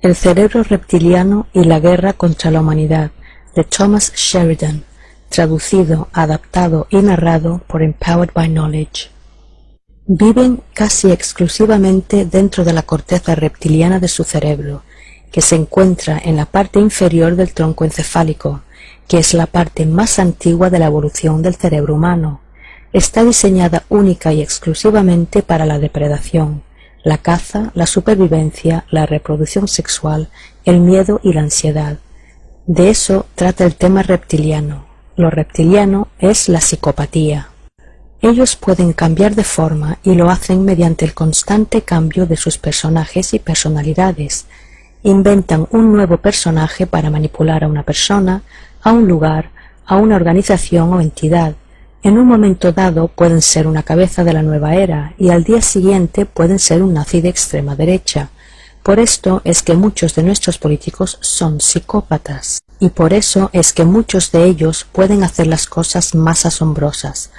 El cerebro reptiliano y la guerra contra la humanidad, de Thomas Sheridan, traducido, adaptado y narrado por Empowered by Knowledge. Viven casi exclusivamente dentro de la corteza reptiliana de su cerebro, que se encuentra en la parte inferior del tronco encefálico, que es la parte más antigua de la evolución del cerebro humano. Está diseñada única y exclusivamente para la depredación, la caza, la supervivencia, la reproducción sexual, el miedo y la ansiedad. De eso trata el tema reptiliano. Lo reptiliano es la psicopatía. Ellos pueden cambiar de forma y lo hacen mediante el constante cambio de sus personajes y personalidades. Inventan un nuevo personaje para manipular a una persona, a un lugar, a una organización o entidad. En un momento dado pueden ser una cabeza de la nueva era y al día siguiente pueden ser un nazi de extrema derecha. Por esto es que muchos de nuestros políticos son psicópatas y por eso es que muchos de ellos pueden hacer las cosas más asombrosas,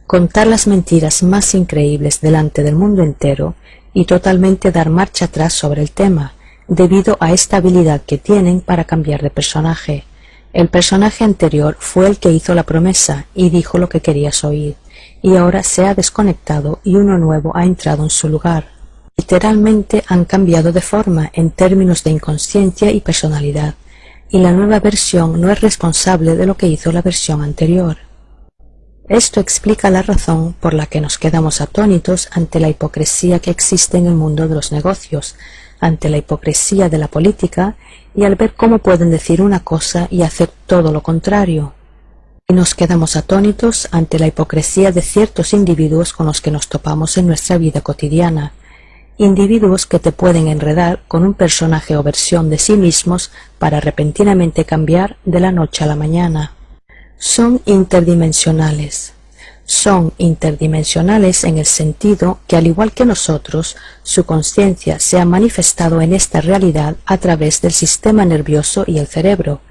contar las mentiras más increíbles delante del mundo entero y totalmente dar marcha atrás sobre el tema, debido a esta habilidad que tienen para cambiar de personaje. El personaje anterior fue el que hizo la promesa y dijo lo que querías oír, y ahora se ha desconectado y uno nuevo ha entrado en su lugar. Literalmente han cambiado de forma en términos de inconsciencia y personalidad, y la nueva versión no es responsable de lo que hizo la versión anterior. Esto explica la razón por la que nos quedamos atónitos ante la hipocresía que existe en el mundo de los negocios, ante la hipocresía de la política y al ver cómo pueden decir una cosa y hacer todo lo contrario. Y nos quedamos atónitos ante la hipocresía de ciertos individuos con los que nos topamos en nuestra vida cotidiana, individuos que te pueden enredar con un personaje o versión de sí mismos para repentinamente cambiar de la noche a la mañana. Son interdimensionales. Son interdimensionales en el sentido que, al igual que nosotros, su conciencia se ha manifestado en esta realidad a través del sistema nervioso y el cerebro,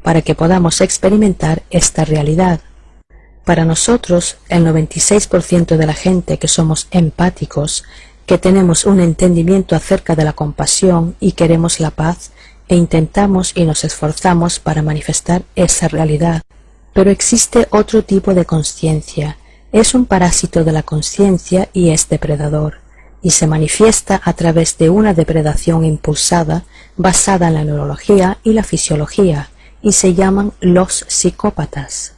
para que podamos experimentar esta realidad. Para nosotros, el 96% de la gente que somos empáticos, que tenemos un entendimiento acerca de la compasión y queremos la paz, e intentamos y nos esforzamos para manifestar esa realidad. Pero existe otro tipo de conciencia, es un parásito de la conciencia y es depredador, y se manifiesta a través de una depredación impulsada basada en la neurología y la fisiología, y se llaman los psicópatas.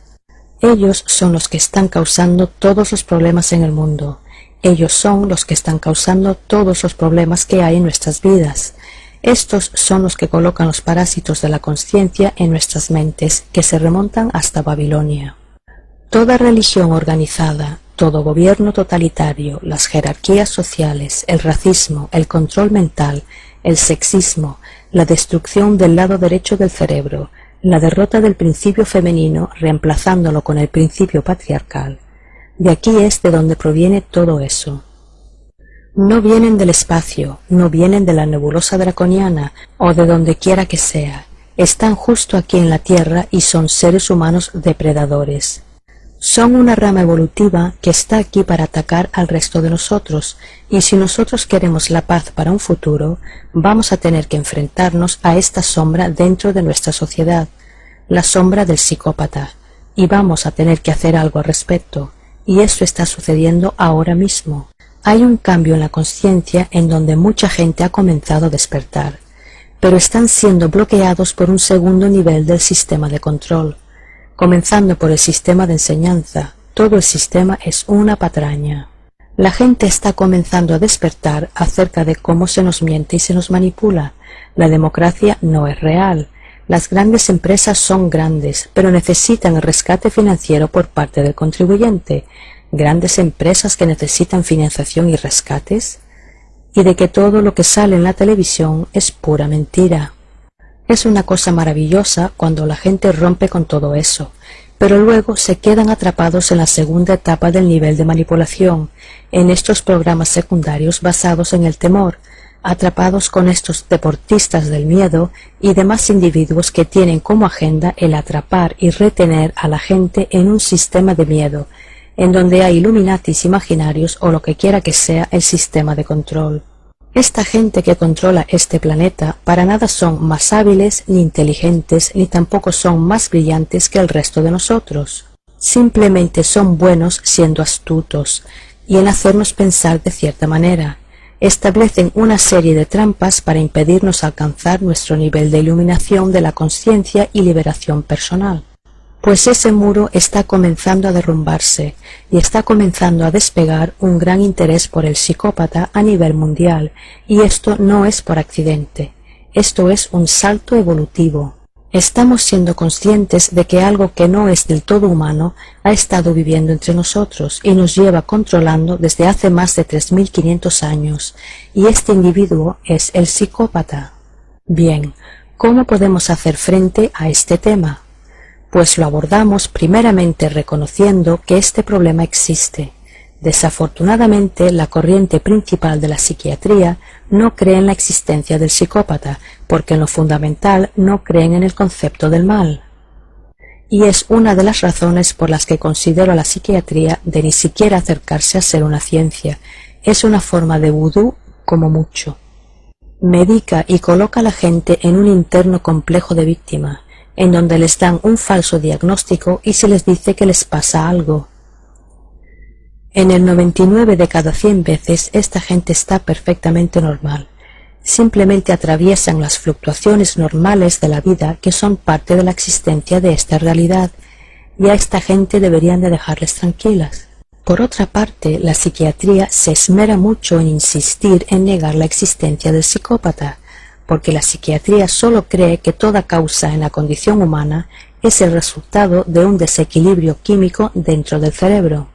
Ellos son los que están causando todos los problemas en el mundo, ellos son los que están causando todos los problemas que hay en nuestras vidas. Estos son los que colocan los parásitos de la conciencia en nuestras mentes, que se remontan hasta Babilonia. Toda religión organizada, todo gobierno totalitario, las jerarquías sociales, el racismo, el control mental, el sexismo, la destrucción del lado derecho del cerebro, la derrota del principio femenino reemplazándolo con el principio patriarcal. De aquí es de donde proviene todo eso. No vienen del espacio, no vienen de la nebulosa draconiana o de donde quiera que sea. Están justo aquí en la Tierra y son seres humanos depredadores. Son una rama evolutiva que está aquí para atacar al resto de nosotros, y si nosotros queremos la paz para un futuro, vamos a tener que enfrentarnos a esta sombra dentro de nuestra sociedad, la sombra del psicópata, y vamos a tener que hacer algo al respecto, y esto está sucediendo ahora mismo. Hay un cambio en la conciencia en donde mucha gente ha comenzado a despertar, pero están siendo bloqueados por un segundo nivel del sistema de control, comenzando por el sistema de enseñanza. Todo el sistema es una patraña. La gente está comenzando a despertar acerca de cómo se nos miente y se nos manipula. La democracia no es real. Las grandes empresas son grandes, pero necesitan el rescate financiero por parte del contribuyente. Grandes empresas que necesitan financiación y rescates, y de que todo lo que sale en la televisión es pura mentira. Es una cosa maravillosa cuando la gente rompe con todo eso, pero luego se quedan atrapados en la segunda etapa del nivel de manipulación, en estos programas secundarios basados en el temor, atrapados con estos deportistas del miedo y demás individuos que tienen como agenda el atrapar y retener a la gente en un sistema de miedo, en donde hay Illuminatis imaginarios o lo que quiera que sea el sistema de control. Esta gente que controla este planeta para nada son más hábiles, ni inteligentes, ni tampoco son más brillantes que el resto de nosotros. Simplemente son buenos siendo astutos y en hacernos pensar de cierta manera. Establecen una serie de trampas para impedirnos alcanzar nuestro nivel de iluminación de la conciencia y liberación personal. Pues ese muro está comenzando a derrumbarse y está comenzando a despegar un gran interés por el psicópata a nivel mundial, y esto no es por accidente, esto es un salto evolutivo. Estamos siendo conscientes de que algo que no es del todo humano ha estado viviendo entre nosotros y nos lleva controlando desde hace más de 3500 años, y este individuo es el psicópata. Bien, ¿cómo podemos hacer frente a este tema? Pues lo abordamos primeramente reconociendo que este problema existe. Desafortunadamente, la corriente principal de la psiquiatría no cree en la existencia del psicópata, porque en lo fundamental no creen en el concepto del mal. Y es una de las razones por las que considero a la psiquiatría de ni siquiera acercarse a ser una ciencia. Es una forma de vudú como mucho. Medica y coloca a la gente en un interno complejo de víctima, en donde les dan un falso diagnóstico y se les dice que les pasa algo. En el 99 de cada 100 veces esta gente está perfectamente normal. Simplemente atraviesan las fluctuaciones normales de la vida que son parte de la existencia de esta realidad, y a esta gente deberían de dejarles tranquilas. Por otra parte, la psiquiatría se esmera mucho en insistir en negar la existencia del psicópata, porque la psiquiatría solo cree que toda causa en la condición humana es el resultado de un desequilibrio químico dentro del cerebro.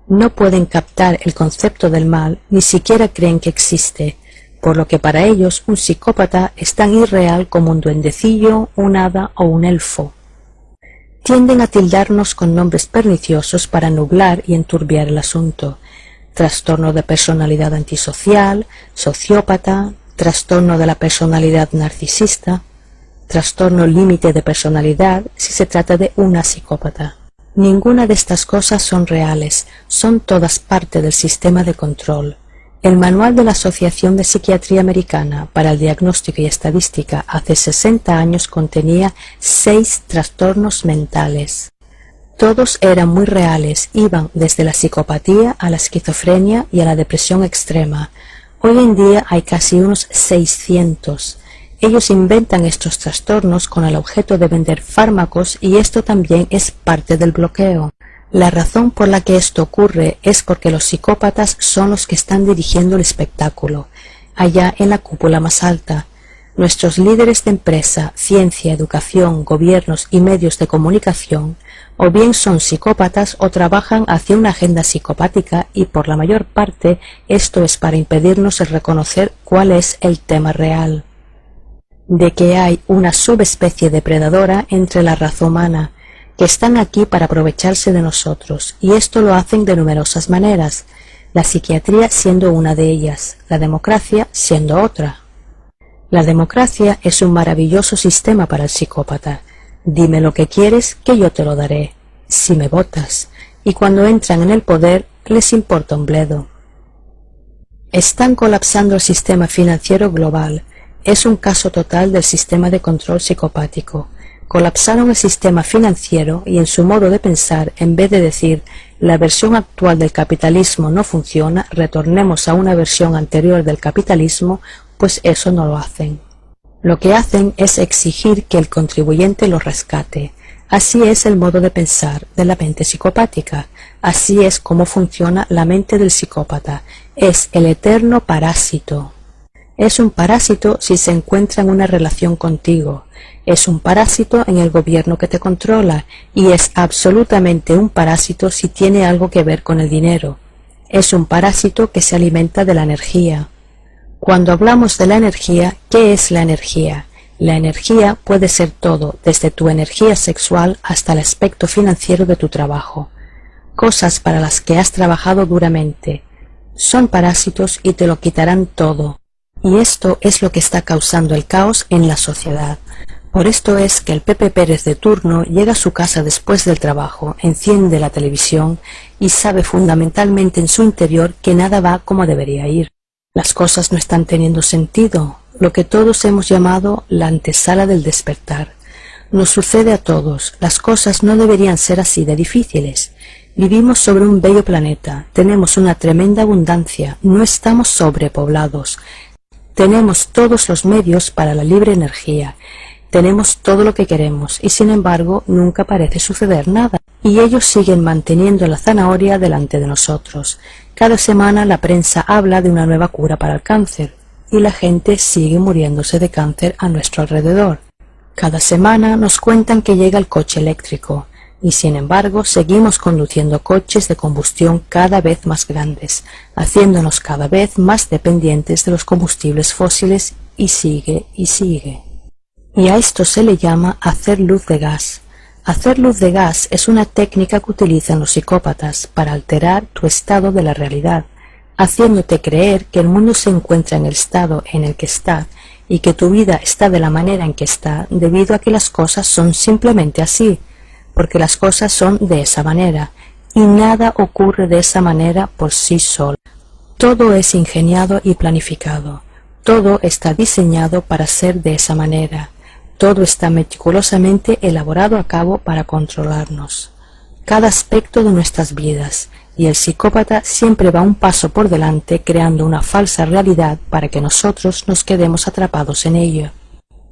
No pueden captar el concepto del mal, ni siquiera creen que existe, por lo que para ellos un psicópata es tan irreal como un duendecillo, un hada o un elfo. Tienden a tildarnos con nombres perniciosos para nublar y enturbiar el asunto: trastorno de personalidad antisocial, sociópata, trastorno de la personalidad narcisista, trastorno límite de personalidad si se trata de una psicópata. Ninguna de estas cosas son reales, son todas parte del sistema de control. El manual de la Asociación de Psiquiatría Americana para el Diagnóstico y Estadística hace 60 años contenía 6 trastornos mentales. Todos eran muy reales, iban desde la psicopatía a la esquizofrenia y a la depresión extrema. Hoy en día hay casi unos 600. Ellos inventan estos trastornos con el objeto de vender fármacos, y esto también es parte del bloqueo. La razón por la que esto ocurre es porque los psicópatas son los que están dirigiendo el espectáculo, allá en la cúpula más alta. Nuestros líderes de empresa, ciencia, educación, gobiernos y medios de comunicación o bien son psicópatas o trabajan hacia una agenda psicopática, y por la mayor parte esto es para impedirnos el reconocer cuál es el tema real. De que hay una subespecie depredadora entre la raza humana, que están aquí para aprovecharse de nosotros, y esto lo hacen de numerosas maneras, la psiquiatría siendo una de ellas, la democracia siendo otra. La democracia es un maravilloso sistema para el psicópata. Dime lo que quieres que yo te lo daré, si me votas, y cuando entran en el poder les importa un bledo. Están colapsando el sistema financiero global. Es un caso total del sistema de control psicopático. Colapsaron el sistema financiero y en su modo de pensar, en vez de decir la versión actual del capitalismo no funciona, retornemos a una versión anterior del capitalismo, pues eso no lo hacen. Lo que hacen es exigir que el contribuyente lo rescate. Así es el modo de pensar de la mente psicopática. Así es como funciona la mente del psicópata. Es el eterno parásito. Es un parásito si se encuentra en una relación contigo. Es un parásito en el gobierno que te controla, y es absolutamente un parásito si tiene algo que ver con el dinero. Es un parásito que se alimenta de la energía. Cuando hablamos de la energía, ¿qué es la energía? La energía puede ser todo, desde tu energía sexual hasta el aspecto financiero de tu trabajo. Cosas para las que has trabajado duramente. Son parásitos y te lo quitarán todo. Y esto es lo que está causando el caos en la sociedad. Por esto es que el Pepe Pérez de turno llega a su casa después del trabajo, enciende la televisión y sabe fundamentalmente en su interior que nada va como debería ir. Las cosas no están teniendo sentido, lo que todos hemos llamado la antesala del despertar. Nos sucede a todos, las cosas no deberían ser así de difíciles. Vivimos sobre un bello planeta, tenemos una tremenda abundancia, no estamos sobrepoblados. Tenemos todos los medios para la libre energía, tenemos todo lo que queremos y sin embargo nunca parece suceder nada. Y ellos siguen manteniendo la zanahoria delante de nosotros. Cada semana la prensa habla de una nueva cura para el cáncer y la gente sigue muriéndose de cáncer a nuestro alrededor. Cada semana nos cuentan que llega el coche eléctrico y sin embargo seguimos conduciendo coches de combustión cada vez más grandes, haciéndonos cada vez más dependientes de los combustibles fósiles y sigue y sigue. Y a esto se le llama hacer luz de gas. Hacer luz de gas es una técnica que utilizan los psicópatas para alterar tu estado de la realidad, haciéndote creer que el mundo se encuentra en el estado en el que está y que tu vida está de la manera en que está debido a que las cosas son simplemente así, porque las cosas son de esa manera y nada ocurre de esa manera por sí solo. Todo es ingeniado y planificado, todo está diseñado para ser de esa manera. Todo está meticulosamente elaborado a cabo para controlarnos, cada aspecto de nuestras vidas, y el psicópata siempre va un paso por delante creando una falsa realidad para que nosotros nos quedemos atrapados en ello.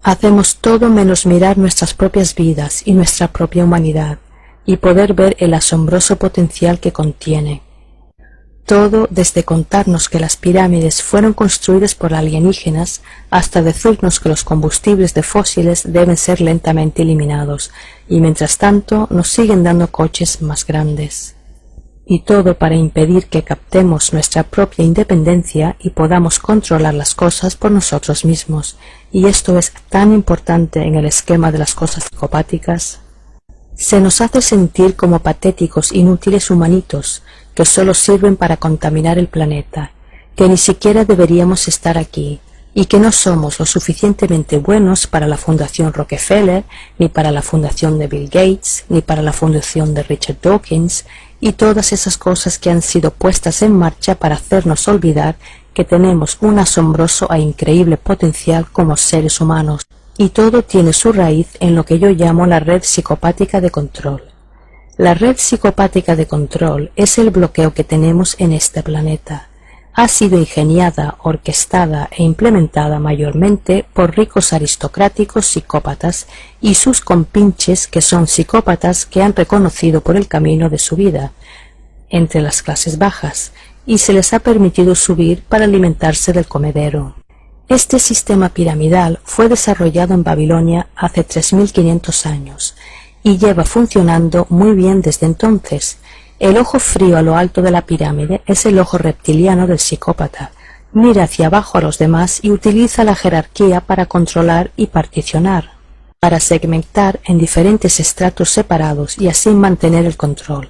Hacemos todo menos mirar nuestras propias vidas y nuestra propia humanidad, y poder ver el asombroso potencial que contiene. Todo desde contarnos que las pirámides fueron construidas por alienígenas hasta decirnos que los combustibles de fósiles deben ser lentamente eliminados y mientras tanto nos siguen dando coches más grandes. Y todo para impedir que captemos nuestra propia independencia y podamos controlar las cosas por nosotros mismos. Y esto es tan importante en el esquema de las cosas psicopáticas. Se nos hace sentir como patéticos, inútiles humanitos, que solo sirven para contaminar el planeta, que ni siquiera deberíamos estar aquí, y que no somos lo suficientemente buenos para la Fundación Rockefeller, ni para la Fundación de Bill Gates, ni para la Fundación de Richard Dawkins, y todas esas cosas que han sido puestas en marcha para hacernos olvidar que tenemos un asombroso e increíble potencial como seres humanos. Y todo tiene su raíz en lo que yo llamo la red psicopática de control. La red psicopática de control es el bloqueo que tenemos en este planeta. Ha sido ingeniada, orquestada e implementada mayormente por ricos aristocráticos psicópatas y sus compinches que son psicópatas que han reconocido por el camino de su vida entre las clases bajas y se les ha permitido subir para alimentarse del comedero. Este sistema piramidal fue desarrollado en Babilonia hace 3500 años y lleva funcionando muy bien desde entonces. El ojo frío a lo alto de la pirámide es el ojo reptiliano del psicópata. Mira hacia abajo a los demás y utiliza la jerarquía para controlar y particionar, para segmentar en diferentes estratos separados y así mantener el control,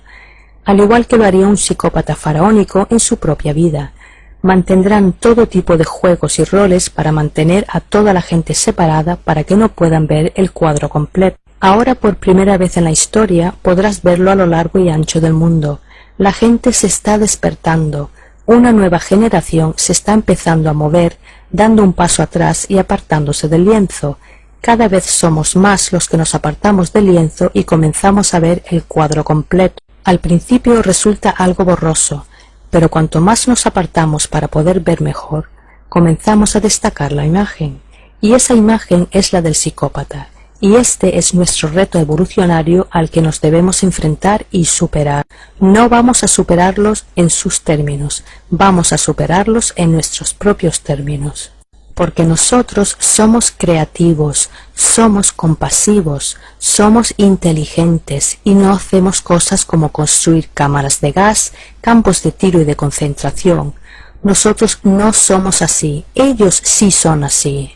al igual que lo haría un psicópata faraónico en su propia vida. Mantendrán todo tipo de juegos y roles para mantener a toda la gente separada para que no puedan ver el cuadro completo. Ahora por primera vez en la historia podrás verlo a lo largo y ancho del mundo. La gente se está despertando. Una nueva generación se está empezando a mover, dando un paso atrás y apartándose del lienzo. Cada vez somos más los que nos apartamos del lienzo y comenzamos a ver el cuadro completo. Al principio resulta algo borroso, pero cuanto más nos apartamos para poder ver mejor, comenzamos a destacar la imagen, y esa imagen es la del psicópata, y este es nuestro reto evolucionario al que nos debemos enfrentar y superar. No vamos a superarlos en sus términos, vamos a superarlos en nuestros propios términos. Porque nosotros somos creativos, somos compasivos, somos inteligentes y no hacemos cosas como construir cámaras de gas, campos de tiro y de concentración. Nosotros no somos así, ellos sí son así.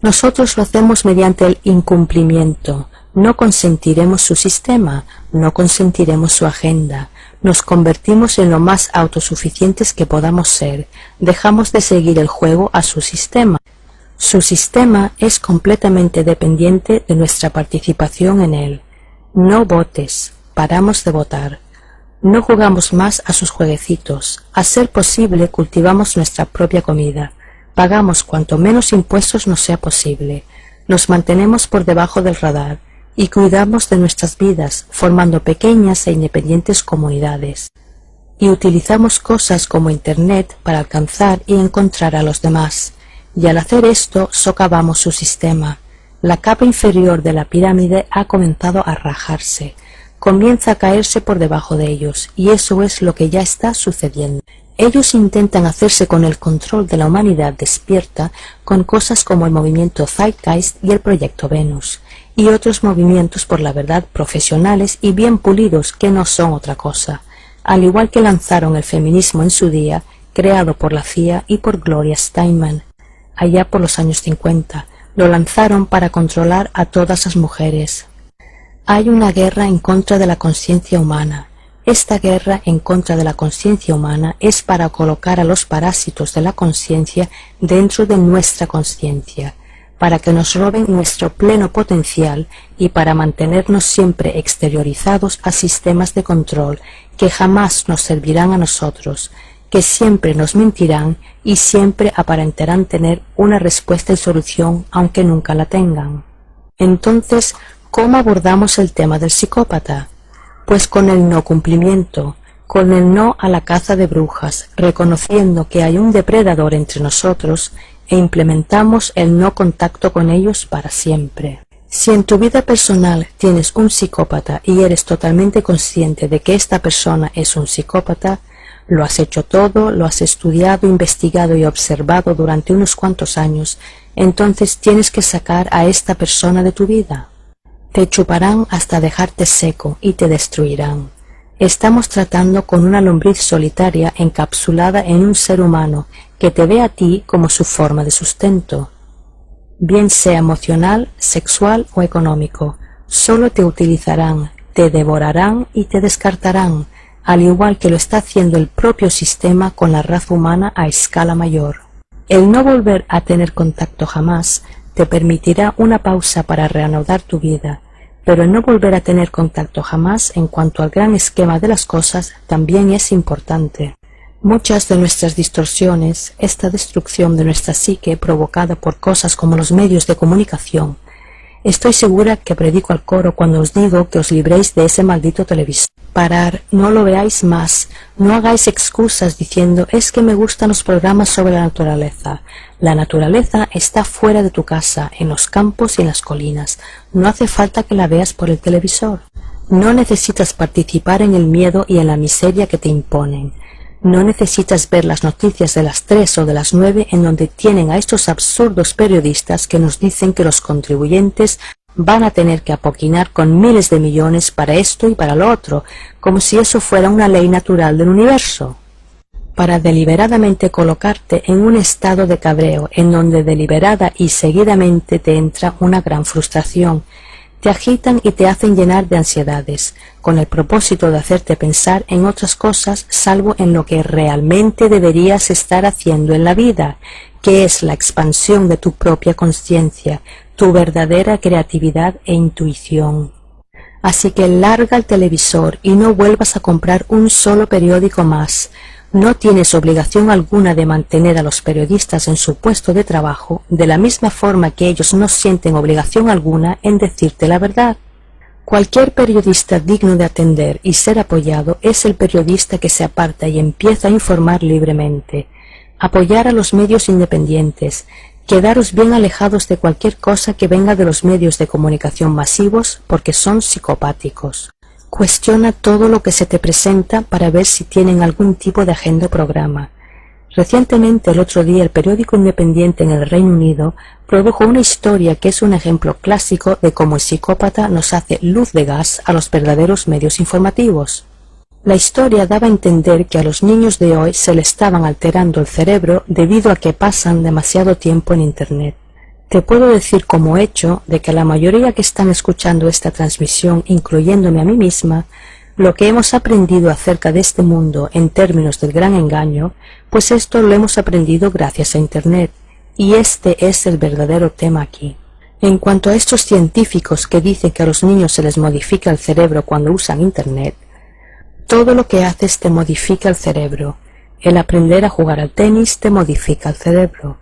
Nosotros lo hacemos mediante el incumplimiento. No consentiremos su sistema, no consentiremos su agenda. Nos convertimos en lo más autosuficientes que podamos ser. Dejamos de seguir el juego a su sistema. Su sistema es completamente dependiente de nuestra participación en él. No votes, paramos de votar. No jugamos más a sus jueguecitos. A ser posible, cultivamos nuestra propia comida. Pagamos cuanto menos impuestos nos sea posible. Nos mantenemos por debajo del radar y cuidamos de nuestras vidas, formando pequeñas e independientes comunidades. Y utilizamos cosas como Internet para alcanzar y encontrar a los demás. Y al hacer esto, socavamos su sistema. La capa inferior de la pirámide ha comenzado a rajarse. Comienza a caerse por debajo de ellos, y eso es lo que ya está sucediendo. Ellos intentan hacerse con el control de la humanidad despierta con cosas como el movimiento Zeitgeist y el proyecto Venus, y otros movimientos por la verdad profesionales y bien pulidos que no son otra cosa, al igual que lanzaron el feminismo en su día, creado por la CIA y por Gloria Steinem, allá por los años 50, lo lanzaron para controlar a todas las mujeres. Hay una guerra en contra de la conciencia humana. Esta guerra en contra de la conciencia humana es para colocar a los parásitos de la conciencia dentro de nuestra conciencia, para que nos roben nuestro pleno potencial y para mantenernos siempre exteriorizados a sistemas de control que jamás nos servirán a nosotros, que siempre nos mentirán y siempre aparentarán tener una respuesta y solución aunque nunca la tengan. Entonces, ¿cómo abordamos el tema del psicópata? Pues con el no cumplimiento, con el no a la caza de brujas, reconociendo que hay un depredador entre nosotros e implementamos el no contacto con ellos para siempre. Si en tu vida personal tienes un psicópata y eres totalmente consciente de que esta persona es un psicópata, lo has hecho todo, lo has estudiado, investigado y observado durante unos cuantos años, entonces tienes que sacar a esta persona de tu vida. Te chuparán hasta dejarte seco y te destruirán. Estamos tratando con una lombriz solitaria encapsulada en un ser humano que te ve a ti como su forma de sustento. Bien sea emocional, sexual o económico, solo te utilizarán, te devorarán y te descartarán, al igual que lo está haciendo el propio sistema con la raza humana a escala mayor. El no volver a tener contacto jamás te permitirá una pausa para reanudar tu vida, pero el no volver a tener contacto jamás en cuanto al gran esquema de las cosas también es importante. Muchas de nuestras distorsiones, esta destrucción de nuestra psique provocada por cosas como los medios de comunicación, estoy segura que predico al coro cuando os digo que os libréis de ese maldito televisor. Parar, no lo veáis más, no hagáis excusas diciendo es que me gustan los programas sobre la naturaleza. La naturaleza está fuera de tu casa, en los campos y en las colinas. No hace falta que la veas por el televisor. No necesitas participar en el miedo y en la miseria que te imponen. No necesitas ver las noticias de las 3 o de las 9 en donde tienen a estos absurdos periodistas que nos dicen que los contribuyentes van a tener que apoquinar con miles de millones para esto y para lo otro, como si eso fuera una ley natural del universo, para deliberadamente colocarte en un estado de cabreo en donde deliberada y seguidamente te entra una gran frustración. Te agitan y te hacen llenar de ansiedades, con el propósito de hacerte pensar en otras cosas salvo en lo que realmente deberías estar haciendo en la vida, que es la expansión de tu propia conciencia, tu verdadera creatividad e intuición. Así que larga el televisor y no vuelvas a comprar un solo periódico más. No tienes obligación alguna de mantener a los periodistas en su puesto de trabajo, de la misma forma que ellos no sienten obligación alguna en decirte la verdad. Cualquier periodista digno de atender y ser apoyado es el periodista que se aparta y empieza a informar libremente. Apoyar a los medios independientes, quedaros bien alejados de cualquier cosa que venga de los medios de comunicación masivos porque son psicopáticos. Cuestiona todo lo que se te presenta para ver si tienen algún tipo de agenda o programa. Recientemente, el otro día, el periódico independiente en el Reino Unido produjo una historia que es un ejemplo clásico de cómo el psicópata nos hace luz de gas a los verdaderos medios informativos. La historia daba a entender que a los niños de hoy se les estaban alterando el cerebro debido a que pasan demasiado tiempo en Internet. Te puedo decir como hecho de que la mayoría que están escuchando esta transmisión, incluyéndome a mí misma, lo que hemos aprendido acerca de este mundo en términos del gran engaño, pues esto lo hemos aprendido gracias a Internet, y este es el verdadero tema aquí. En cuanto a estos científicos que dicen que a los niños se les modifica el cerebro cuando usan Internet, Todo lo que haces te modifica el cerebro. El aprender a jugar al tenis te modifica el cerebro.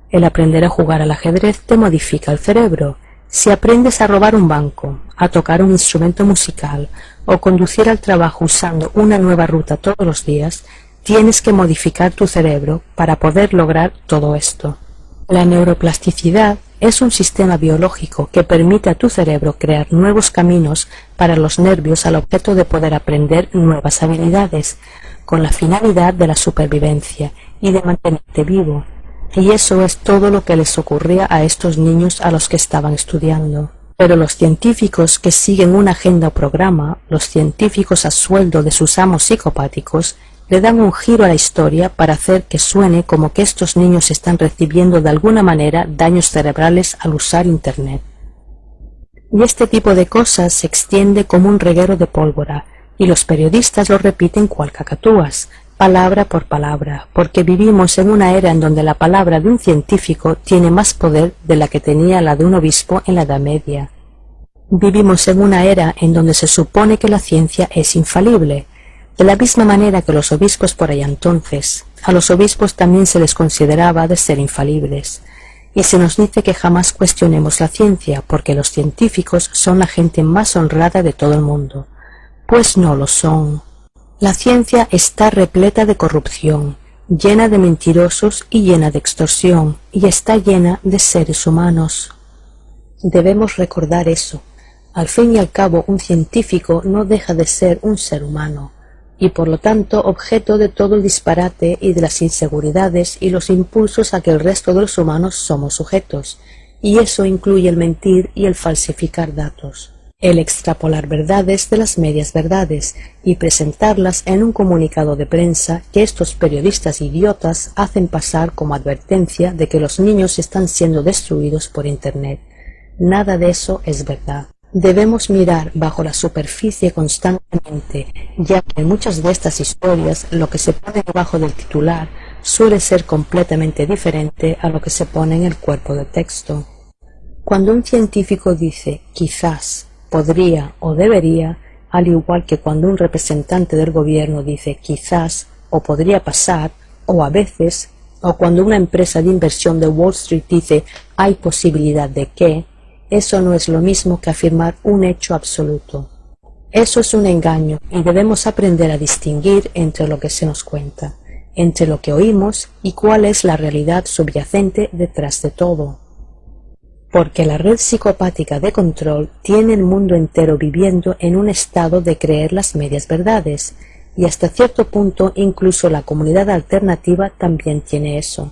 El aprender a jugar al ajedrez te modifica el cerebro. Si aprendes a robar un banco, a tocar un instrumento musical o conducir al trabajo usando una nueva ruta todos los días, tienes que modificar tu cerebro para poder lograr todo esto. La neuroplasticidad es un sistema biológico que permite a tu cerebro crear nuevos caminos para los nervios al objeto de poder aprender nuevas habilidades, con la finalidad de la supervivencia y de mantenerte vivo. Y eso es todo lo que les ocurría a estos niños a los que estaban estudiando. Pero los científicos que siguen una agenda o programa, los científicos a sueldo de sus amos psicopáticos, le dan un giro a la historia para hacer que suene como que estos niños están recibiendo de alguna manera daños cerebrales al usar Internet. Y este tipo de cosas se extiende como un reguero de pólvora, y los periodistas lo repiten cual cacatúas, palabra por palabra, porque vivimos en una era en donde la palabra de un científico tiene más poder de la que tenía la de un obispo en la Edad Media. Vivimos en una era en donde se supone que la ciencia es infalible, de la misma manera que los obispos por allá entonces. A los obispos también se les consideraba de ser infalibles, y se nos dice que jamás cuestionemos la ciencia, porque los científicos son la gente más honrada de todo el mundo. Pues no lo son. La ciencia está repleta de corrupción, llena de mentirosos y llena de extorsión, y está llena de seres humanos. Debemos recordar eso. Al fin y al cabo, un científico no deja de ser un ser humano, y por lo tanto objeto de todo el disparate y de las inseguridades y los impulsos a que el resto de los humanos somos sujetos, y eso incluye el mentir y el falsificar datos, el extrapolar verdades de las medias verdades y presentarlas en un comunicado de prensa que estos periodistas idiotas hacen pasar como advertencia de que los niños están siendo destruidos por Internet. Nada de eso es verdad. Debemos mirar bajo la superficie constantemente, ya que en muchas de estas historias lo que se pone debajo del titular suele ser completamente diferente a lo que se pone en el cuerpo del texto. Cuando un científico dice quizás, podría o debería, al igual que cuando un representante del gobierno dice quizás o podría pasar, o a veces, o cuando una empresa de inversión de Wall Street dice hay posibilidad de que, eso no es lo mismo que afirmar un hecho absoluto. Eso es un engaño y debemos aprender a distinguir entre lo que se nos cuenta, entre lo que oímos y cuál es la realidad subyacente detrás de todo. Porque la red psicopática de control tiene el mundo entero viviendo en un estado de creer las medias verdades, y hasta cierto punto incluso la comunidad alternativa también tiene eso.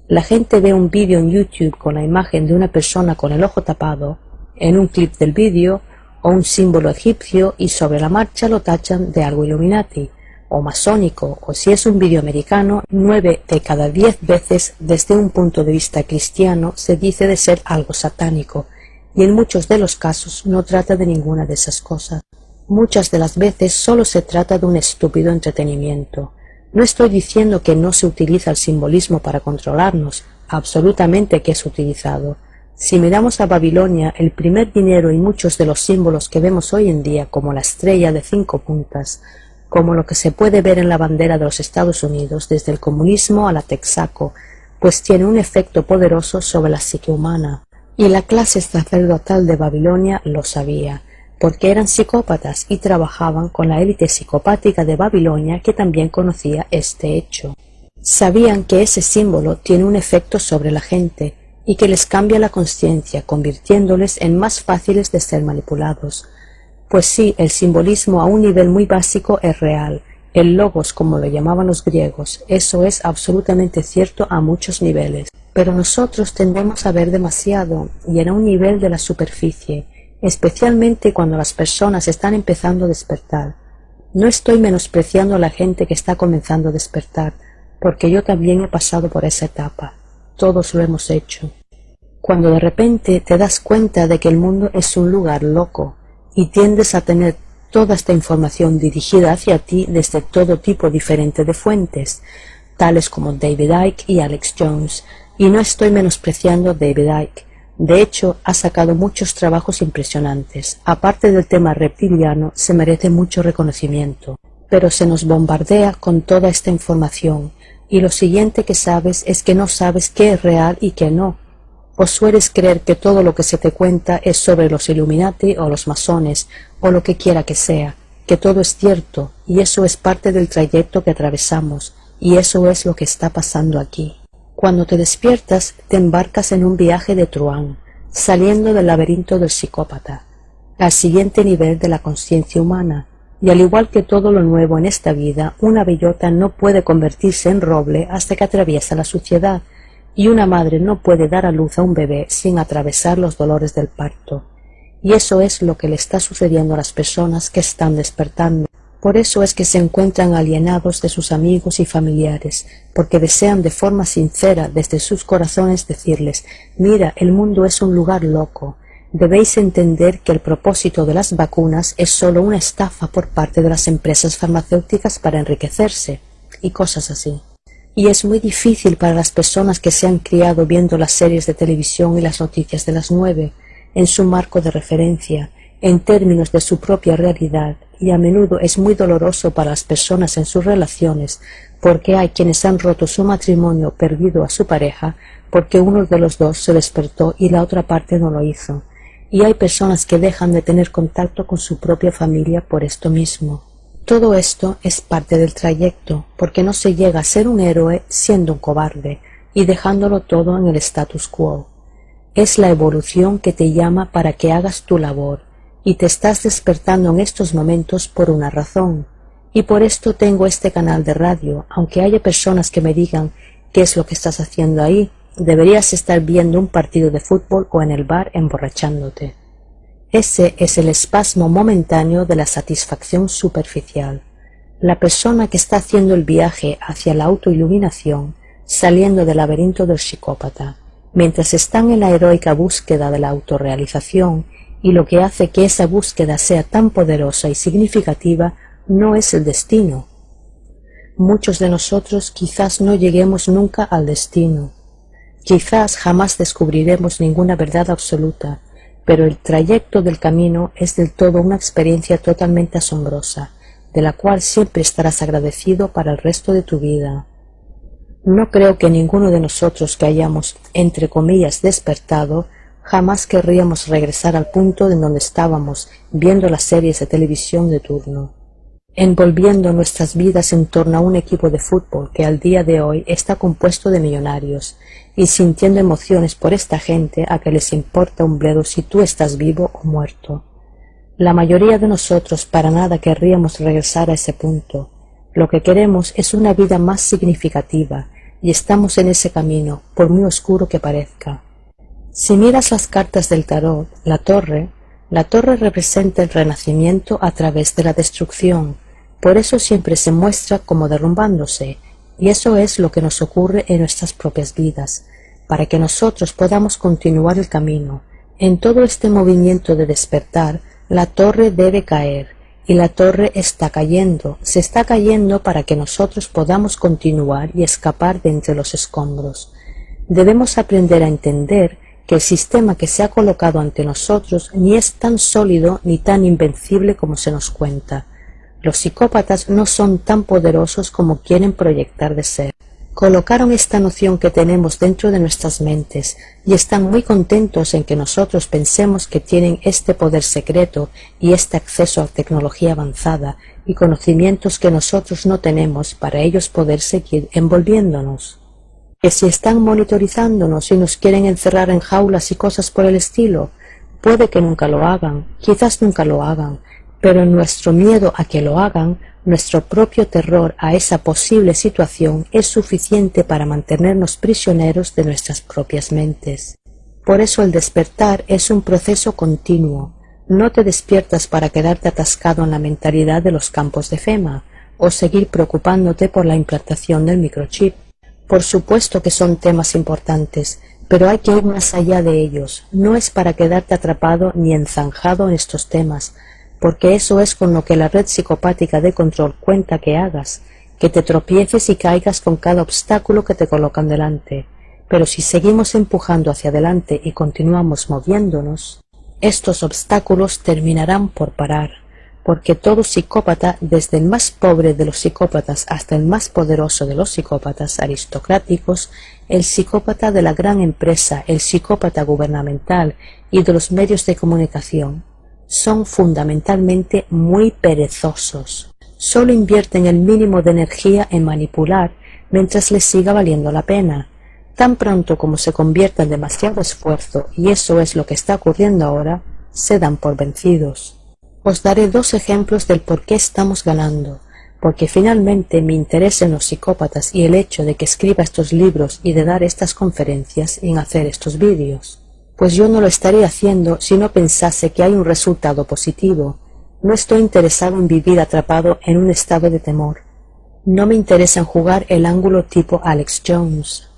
La gente ve un vídeo en YouTube con la imagen de una persona con el ojo tapado, en un clip del vídeo, o un símbolo egipcio y sobre la marcha lo tachan de algo Illuminati, o masónico, o si es un vídeo americano, 9 de cada 10 veces desde un punto de vista cristiano se dice de ser algo satánico, y en muchos de los casos no trata de ninguna de esas cosas. Muchas de las veces solo se trata de un estúpido entretenimiento. No estoy diciendo que no se utiliza el simbolismo para controlarnos, absolutamente que es utilizado. Si miramos a Babilonia, el primer dinero y muchos de los símbolos que vemos hoy en día, como la estrella de 5 puntas, como lo que se puede ver en la bandera de los Estados Unidos, desde el comunismo a la Texaco, pues tiene un efecto poderoso sobre la psique humana. Y la clase sacerdotal de Babilonia lo sabía, porque eran psicópatas y trabajaban con la élite psicopática de Babilonia que también conocía este hecho. Sabían que ese símbolo tiene un efecto sobre la gente y que les cambia la conciencia, convirtiéndoles en más fáciles de ser manipulados. Pues sí, el simbolismo a un nivel muy básico es real, el logos como lo llamaban los griegos, eso es absolutamente cierto a muchos niveles. Pero nosotros tendemos a ver demasiado y en un nivel de la superficie, especialmente cuando las personas están empezando a despertar. No estoy menospreciando a la gente que está comenzando a despertar, porque yo también he pasado por esa etapa. Todos lo hemos hecho. Cuando de repente te das cuenta de que el mundo es un lugar loco y tiendes a tener toda esta información dirigida hacia ti desde todo tipo diferente de fuentes, tales como David Icke y Alex Jones, y no estoy menospreciando a David Icke. De hecho, ha sacado muchos trabajos impresionantes. Aparte del tema reptiliano, se merece mucho reconocimiento. pero se nos bombardea con toda esta información, y lo siguiente que sabes es que no sabes qué es real y qué no. O sueles creer que todo lo que se te cuenta es sobre los Illuminati o los masones, o lo que quiera que sea, que todo es cierto, y eso es parte del trayecto que atravesamos, y eso es lo que está pasando aquí. Cuando te despiertas, te embarcas en un viaje de truán, saliendo del laberinto del psicópata, al siguiente nivel de la conciencia humana, y al igual que todo lo nuevo en esta vida, una bellota no puede convertirse en roble hasta que atraviesa la suciedad, y una madre no puede dar a luz a un bebé sin atravesar los dolores del parto. Y eso es lo que le está sucediendo a las personas que están despertando. Por eso es que se encuentran alienados de sus amigos y familiares, porque desean de forma sincera desde sus corazones decirles: mira, el mundo es un lugar loco. Debéis entender que el propósito de las vacunas es solo una estafa por parte de las empresas farmacéuticas para enriquecerse, y cosas así. Y es muy difícil para las personas que se han criado viendo las series de televisión y las noticias de las 9, en su marco de referencia, en términos de su propia realidad, y a menudo es muy doloroso para las personas en sus relaciones, porque hay quienes han roto su matrimonio, perdido a su pareja, porque uno de los dos se despertó y la otra parte no lo hizo. Y hay personas que dejan de tener contacto con su propia familia por esto mismo. Todo esto es parte del trayecto, porque no se llega a ser un héroe siendo un cobarde y dejándolo todo en el status quo. Es la evolución que te llama para que hagas tu labor, y te estás despertando en estos momentos por una razón. Y por esto tengo este canal de radio, aunque haya personas que me digan: ¿qué es lo que estás haciendo ahí? Deberías estar viendo un partido de fútbol o en el bar emborrachándote. Ese es el espasmo momentáneo de la satisfacción superficial. La persona que está haciendo el viaje hacia la autoiluminación, saliendo del laberinto del psicópata, mientras están en la heroica búsqueda de la autorrealización, y lo que hace que esa búsqueda sea tan poderosa y significativa no es el destino. Muchos de nosotros quizás no lleguemos nunca al destino. Quizás jamás descubriremos ninguna verdad absoluta, pero el trayecto del camino es del todo una experiencia totalmente asombrosa, de la cual siempre estarás agradecido para el resto de tu vida. No creo que ninguno de nosotros que hayamos, entre comillas, despertado, jamás querríamos regresar al punto en donde estábamos viendo las series de televisión de turno, envolviendo nuestras vidas en torno a un equipo de fútbol que al día de hoy está compuesto de millonarios, y sintiendo emociones por esta gente a que les importa un bledo si tú estás vivo o muerto. La mayoría de nosotros para nada querríamos regresar a ese punto. Lo que queremos es una vida más significativa, y estamos en ese camino, por muy oscuro que parezca. Si miras las cartas del tarot, la torre representa el renacimiento a través de la destrucción, por eso siempre se muestra como derrumbándose, y eso es lo que nos ocurre en nuestras propias vidas, para que nosotros podamos continuar el camino. En todo este movimiento de despertar, la torre debe caer, y la torre está cayendo, se está cayendo para que nosotros podamos continuar y escapar de entre los escombros. Debemos aprender a entender que el sistema que se ha colocado ante nosotros ni es tan sólido ni tan invencible como se nos cuenta. Los psicópatas no son tan poderosos como quieren proyectar de ser. Colocaron esta noción que tenemos dentro de nuestras mentes y están muy contentos en que nosotros pensemos que tienen este poder secreto y este acceso a tecnología avanzada y conocimientos que nosotros no tenemos para ellos poder seguir envolviéndonos. Que si están monitorizándonos y nos quieren encerrar en jaulas y cosas por el estilo, puede que nunca lo hagan, quizás nunca lo hagan, pero nuestro miedo a que lo hagan, nuestro propio terror a esa posible situación es suficiente para mantenernos prisioneros de nuestras propias mentes. Por eso el despertar es un proceso continuo. No te despiertas para quedarte atascado en la mentalidad de los campos de FEMA o seguir preocupándote por la implantación del microchip. Por supuesto que son temas importantes, pero hay que ir más allá de ellos. No es para quedarte atrapado ni enzanjado en estos temas, porque eso es con lo que la red psicopática de control cuenta que hagas, que te tropieces y caigas con cada obstáculo que te colocan delante. Pero si seguimos empujando hacia adelante y continuamos moviéndonos, estos obstáculos terminarán por parar. porque todo psicópata, desde el más pobre de los psicópatas hasta el más poderoso de los psicópatas aristocráticos, el psicópata de la gran empresa, el psicópata gubernamental y de los medios de comunicación, son fundamentalmente muy perezosos. Solo invierten el mínimo de energía en manipular mientras les siga valiendo la pena. Tan pronto como se convierta en demasiado esfuerzo, y eso es lo que está ocurriendo ahora, se dan por vencidos. Os daré dos ejemplos del por qué estamos ganando, porque finalmente mi interés en los psicópatas y el hecho de que escriba estos libros y de dar estas conferencias y en hacer estos vídeos. Pues yo no lo estaría haciendo si no pensase que hay un resultado positivo. No estoy interesado en vivir atrapado en un estado de temor. No me interesa en jugar el ángulo tipo Alex Jones.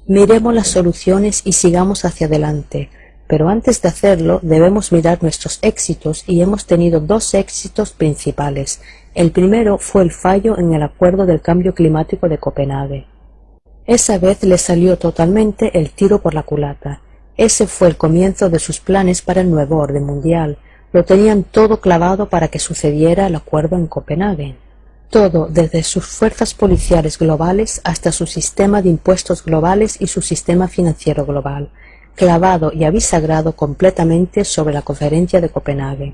Miremos las soluciones y sigamos hacia adelante. Pero antes de hacerlo debemos mirar nuestros éxitos y hemos tenido dos éxitos principales. El primero fue el fallo en el Acuerdo del Cambio Climático de Copenhague. Esa vez le salió totalmente el tiro por la culata. Ese fue el comienzo de sus planes para el nuevo orden mundial. Lo tenían todo clavado para que sucediera el acuerdo en Copenhague. Todo, desde sus fuerzas policiales globales hasta su sistema de impuestos globales y su sistema financiero global, clavado y abisagrado completamente sobre la conferencia de Copenhague,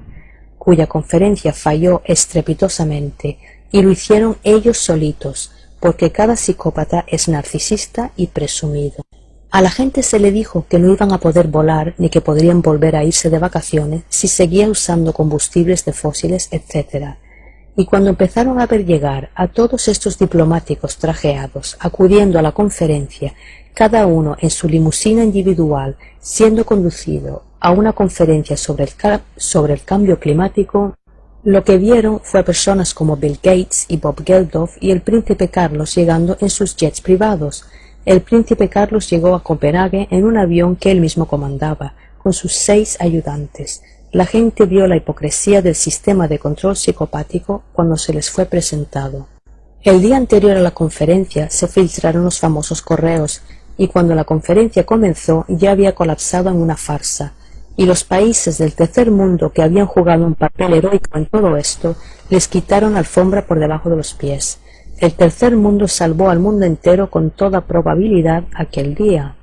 cuya conferencia falló estrepitosamente, y lo hicieron ellos solitos, porque cada psicópata es narcisista y presumido. A la gente se le dijo que no iban a poder volar ni que podrían volver a irse de vacaciones si seguían usando combustibles de fósiles, etc. Y cuando empezaron a ver llegar a todos estos diplomáticos trajeados acudiendo a la conferencia, cada uno en su limusina individual, siendo conducido a una conferencia sobre el cambio climático, lo que vieron fue a personas como Bill Gates y Bob Geldof y el príncipe Carlos llegando en sus jets privados. El príncipe Carlos llegó a Copenhague en un avión que él mismo comandaba, con sus 6 ayudantes. La gente vio la hipocresía del sistema de control psicopático cuando se les fue presentado. El día anterior a la conferencia se filtraron los famosos correos, y cuando la conferencia comenzó ya había colapsado en una farsa, y los países del tercer mundo que habían jugado un papel heroico en todo esto, les quitaron alfombra por debajo de los pies. El tercer mundo salvó al mundo entero con toda probabilidad aquel día.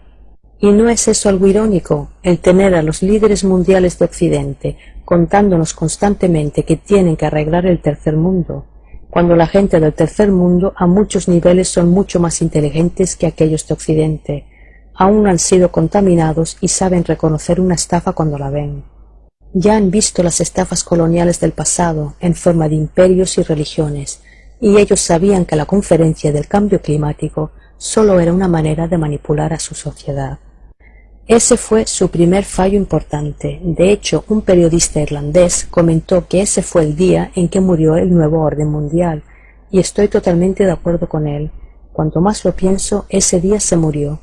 ¿Y no es eso algo irónico, el tener a los líderes mundiales de Occidente contándonos constantemente que tienen que arreglar el tercer mundo, cuando la gente del tercer mundo a muchos niveles son mucho más inteligentes que aquellos de Occidente, aún no han sido contaminados y saben reconocer una estafa cuando la ven? Ya han visto las estafas coloniales del pasado en forma de imperios y religiones, y ellos sabían que la conferencia del cambio climático solo era una manera de manipular a su sociedad. Ese fue su primer fallo importante. De hecho, un periodista irlandés comentó que ese fue el día en que murió el nuevo orden mundial, y estoy totalmente de acuerdo con él. Cuanto más lo pienso, ese día se murió.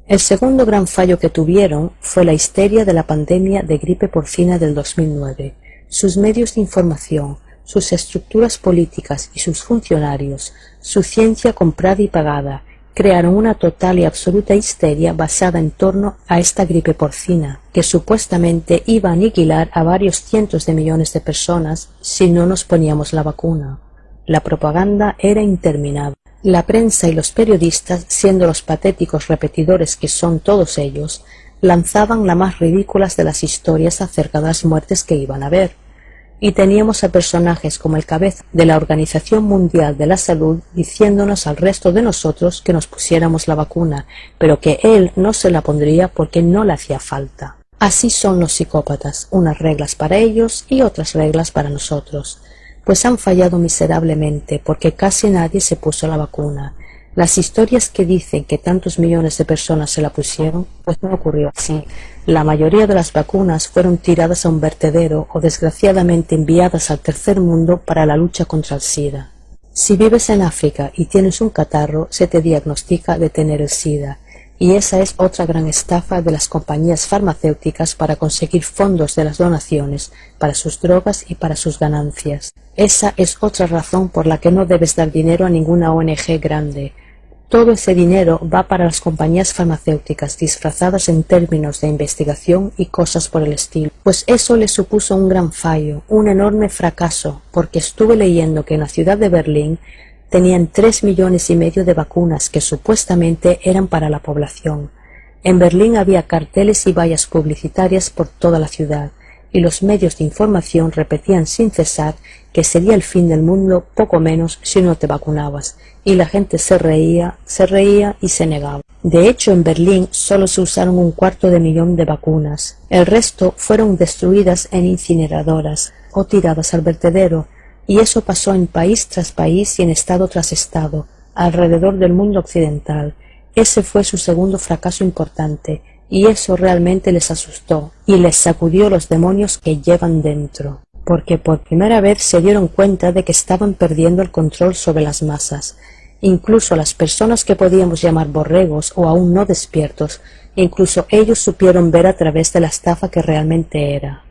El segundo gran fallo que tuvieron fue la histeria de la pandemia de gripe porcina del 2009. Sus medios de información, sus estructuras políticas y sus funcionarios, su ciencia comprada y pagada, crearon una total y absoluta histeria basada en torno a esta gripe porcina, que supuestamente iba a aniquilar a varios cientos de millones de personas si no nos poníamos la vacuna. La propaganda era interminable. La prensa y los periodistas, siendo los patéticos repetidores que son todos ellos, lanzaban las más ridículas de las historias acerca de las muertes que iban a ver. Y teníamos a personajes como el cabeza de la Organización Mundial de la Salud diciéndonos al resto de nosotros que nos pusiéramos la vacuna, pero que él no se la pondría porque no le hacía falta. Así son los psicópatas, unas reglas para ellos y otras reglas para nosotros. Pues han fallado miserablemente porque casi nadie se puso la vacuna. Las historias que dicen que tantos millones de personas se la pusieron, pues no ocurrió así. La mayoría de las vacunas fueron tiradas a un vertedero o desgraciadamente enviadas al tercer mundo para la lucha contra el SIDA. Si vives en África y tienes un catarro, se te diagnostica de tener el SIDA. Y esa es otra gran estafa de las compañías farmacéuticas para conseguir fondos de las donaciones, para sus drogas y para sus ganancias. Esa es otra razón por la que no debes dar dinero a ninguna ONG grande, Todo ese dinero va para las compañías farmacéuticas disfrazadas en términos de investigación y cosas por el estilo. Pues eso le supuso un gran fallo, un enorme fracaso, porque estuve leyendo que en la ciudad de Berlín tenían 3,5 millones de vacunas que supuestamente eran para la población. En Berlín había carteles y vallas publicitarias por toda la ciudad, y los medios de información repetían sin cesar que sería el fin del mundo poco menos si no te vacunabas, y la gente se reía y se negaba. De hecho, en Berlín solo se usaron 250,000 de vacunas. El resto fueron destruidas en incineradoras o tiradas al vertedero, y eso pasó en país tras país y en estado tras estado, alrededor del mundo occidental. Ese fue su segundo fracaso importante, y eso realmente les asustó y les sacudió los demonios que llevan dentro, porque por primera vez se dieron cuenta de que estaban perdiendo el control sobre las masas. Incluso las personas que podíamos llamar borregos o aún no despiertos, incluso ellos supieron ver a través de la estafa que realmente era.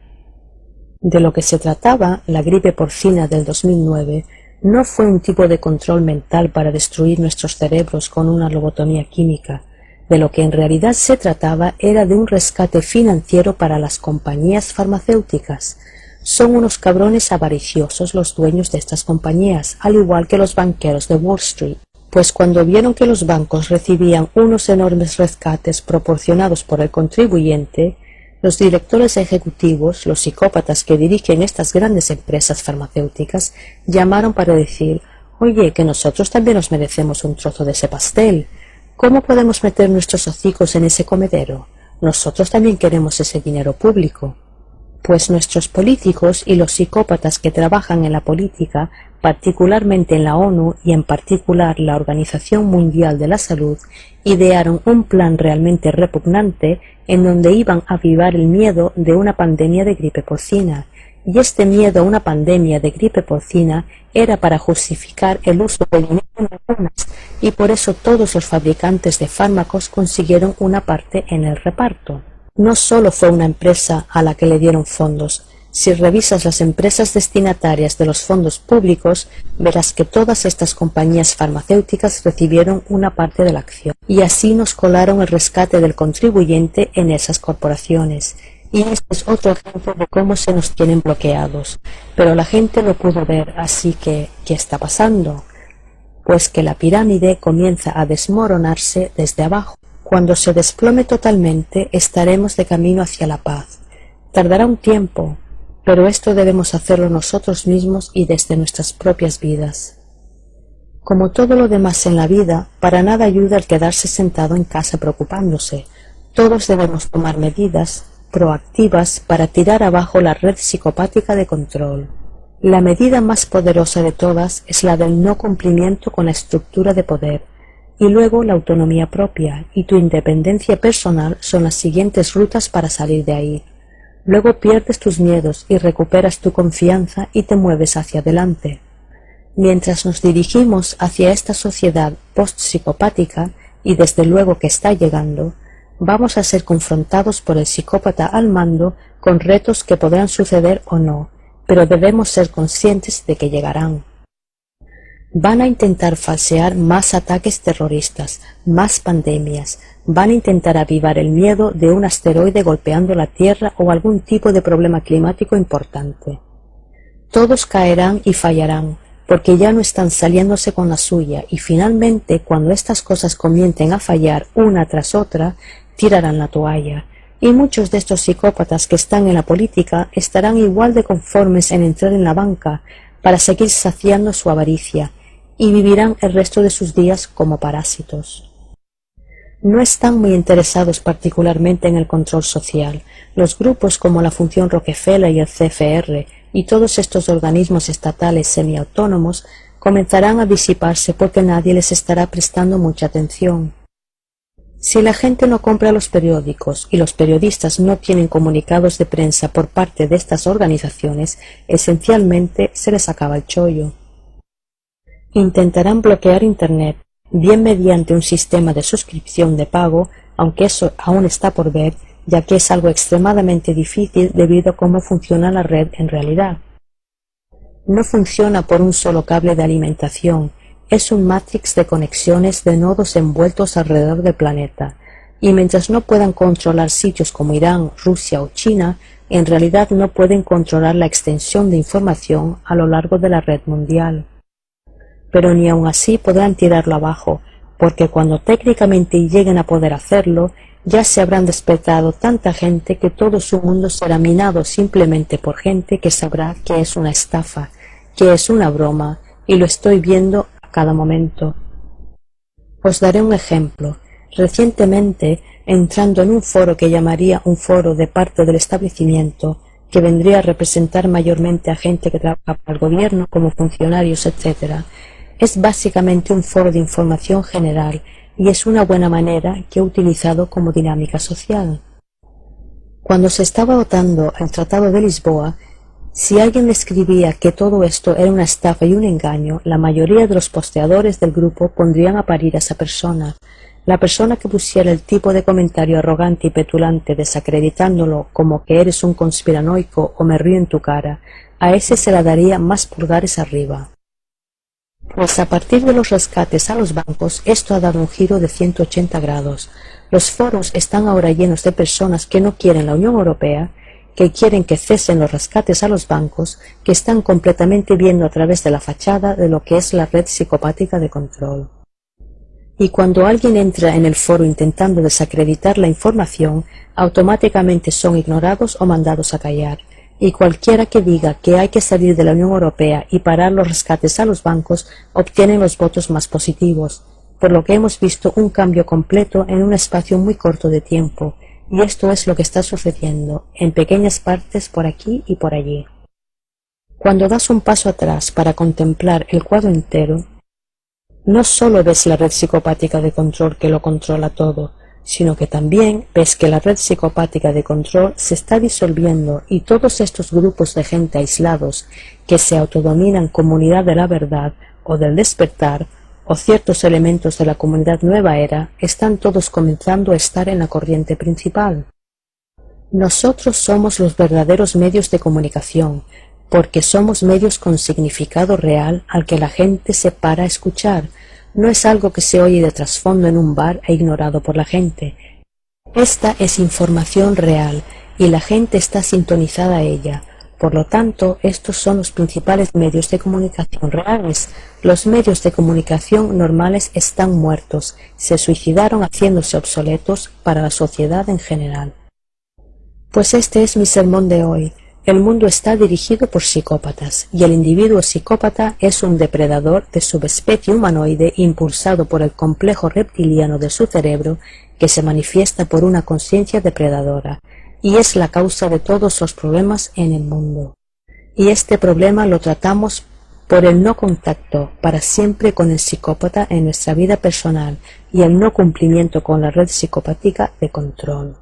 De lo que se trataba, la gripe porcina del 2009, no fue un tipo de control mental para destruir nuestros cerebros con una lobotomía química. De lo que en realidad se trataba era de un rescate financiero para las compañías farmacéuticas. Son unos cabrones avariciosos los dueños de estas compañías, al igual que los banqueros de Wall Street, pues cuando vieron que los bancos recibían unos enormes rescates proporcionados por el contribuyente, los directores ejecutivos, los psicópatas que dirigen estas grandes empresas farmacéuticas, llamaron para decir: «Oye, que nosotros también nos merecemos un trozo de ese pastel. ¿Cómo podemos meter nuestros hocicos en ese comedero? Nosotros también queremos ese dinero público». Pues nuestros políticos y los psicópatas que trabajan en la política, particularmente en la ONU y en particular la Organización Mundial de la Salud, idearon un plan realmente repugnante en donde iban a avivar el miedo de una pandemia de gripe porcina. Y este miedo a una pandemia de gripe porcina era para justificar el uso de dinero en vacunas, y por eso todos los fabricantes de fármacos consiguieron una parte en el reparto. No solo fue una empresa a la que le dieron fondos. Si revisas las empresas destinatarias de los fondos públicos, verás que todas estas compañías farmacéuticas recibieron una parte de la acción. Y así nos colaron el rescate del contribuyente en esas corporaciones. Y este es otro ejemplo de cómo se nos tienen bloqueados. Pero la gente lo pudo ver, así que, ¿qué está pasando? Pues que la pirámide comienza a desmoronarse desde abajo. Cuando se desplome totalmente, estaremos de camino hacia la paz. Tardará un tiempo, pero esto debemos hacerlo nosotros mismos y desde nuestras propias vidas. Como todo lo demás en la vida, para nada ayuda el quedarse sentado en casa preocupándose. Todos debemos tomar medidas proactivas para tirar abajo la red psicopática de control. La medida más poderosa de todas es la del no cumplimiento con la estructura de poder, y luego la autonomía propia y tu independencia personal son las siguientes rutas para salir de ahí. Luego pierdes tus miedos y recuperas tu confianza y te mueves hacia adelante. Mientras nos dirigimos hacia esta sociedad post-psicopática, y desde luego que está llegando, vamos a ser confrontados por el psicópata al mando con retos que podrán suceder o no, pero debemos ser conscientes de que llegarán. Van a intentar falsear más ataques terroristas, más pandemias, van a intentar avivar el miedo de un asteroide golpeando la Tierra o algún tipo de problema climático importante. Todos caerán y fallarán, porque ya no están saliéndose con la suya, y finalmente, cuando estas cosas comiencen a fallar una tras otra, tirarán la toalla. Y muchos de estos psicópatas que están en la política estarán igual de conformes en entrar en la banca para seguir saciando su avaricia, y vivirán el resto de sus días como parásitos. No están muy interesados particularmente en el control social. Los grupos como la Fundación Rockefeller y el CFR y todos estos organismos estatales semiautónomos comenzarán a disiparse porque nadie les estará prestando mucha atención. Si la gente no compra los periódicos y los periodistas no tienen comunicados de prensa por parte de estas organizaciones, esencialmente se les acaba el chollo. Intentarán bloquear Internet, bien mediante un sistema de suscripción de pago, aunque eso aún está por ver, ya que es algo extremadamente difícil debido a cómo funciona la red en realidad. No funciona por un solo cable de alimentación, es un matrix de conexiones de nodos envueltos alrededor del planeta, y mientras no puedan controlar sitios como Irán, Rusia o China, en realidad no pueden controlar la extensión de información a lo largo de la red mundial. Pero ni aun así podrán tirarlo abajo, porque cuando técnicamente lleguen a poder hacerlo, ya se habrán despertado tanta gente que todo su mundo será minado simplemente por gente que sabrá que es una estafa, que es una broma, y lo estoy viendo a cada momento. Os daré un ejemplo. Recientemente, entrando en un foro que llamaría un foro de parte del establecimiento, que vendría a representar mayormente a gente que trabaja para el gobierno como funcionarios, etc., es básicamente un foro de información general y es una buena manera que he utilizado como dinámica social. Cuando se estaba votando el Tratado de Lisboa, si alguien escribía que todo esto era una estafa y un engaño, la mayoría de los posteadores del grupo pondrían a parir a esa persona. La persona que pusiera el tipo de comentario arrogante y petulante desacreditándolo como que eres un conspiranoico o me río en tu cara, a ese se la daría más pulgares arriba. Pues a partir de los rescates a los bancos, esto ha dado un giro de 180 grados. Los foros están ahora llenos de personas que no quieren la Unión Europea, que quieren que cesen los rescates a los bancos, que están completamente viendo a través de la fachada de lo que es la red psicopática de control. Y cuando alguien entra en el foro intentando desacreditar la información, automáticamente son ignorados o mandados a callar. Y cualquiera que diga que hay que salir de la Unión Europea y parar los rescates a los bancos obtienen los votos más positivos, por lo que hemos visto un cambio completo en un espacio muy corto de tiempo, y esto es lo que está sucediendo, en pequeñas partes por aquí y por allí. Cuando das un paso atrás para contemplar el cuadro entero, no solo ves la red psicopática de control que lo controla todo, sino que también ves que la red psicopática de control se está disolviendo y todos estos grupos de gente aislados que se autodominan comunidad de la verdad o del despertar o ciertos elementos de la comunidad nueva era están todos comenzando a estar en la corriente principal. Nosotros somos los verdaderos medios de comunicación, porque somos medios con significado real al que la gente se para a escuchar. No es algo que se oye de trasfondo en un bar e ignorado por la gente. Esta es información real y la gente está sintonizada a ella. Por lo tanto, estos son los principales medios de comunicación reales. Los medios de comunicación normales están muertos, se suicidaron haciéndose obsoletos para la sociedad en general. Pues este es mi sermón de hoy. El mundo está dirigido por psicópatas, y el individuo psicópata es un depredador de subespecie humanoide impulsado por el complejo reptiliano de su cerebro que se manifiesta por una conciencia depredadora, y es la causa de todos los problemas en el mundo. Y este problema lo tratamos por el no contacto para siempre con el psicópata en nuestra vida personal y el no cumplimiento con la red psicopática de control.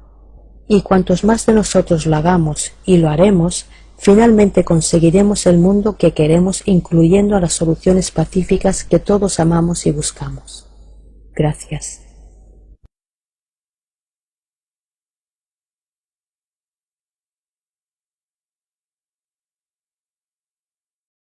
Y cuantos más de nosotros lo hagamos y lo haremos, finalmente conseguiremos el mundo que queremos, incluyendo a las soluciones pacíficas que todos amamos y buscamos. Gracias.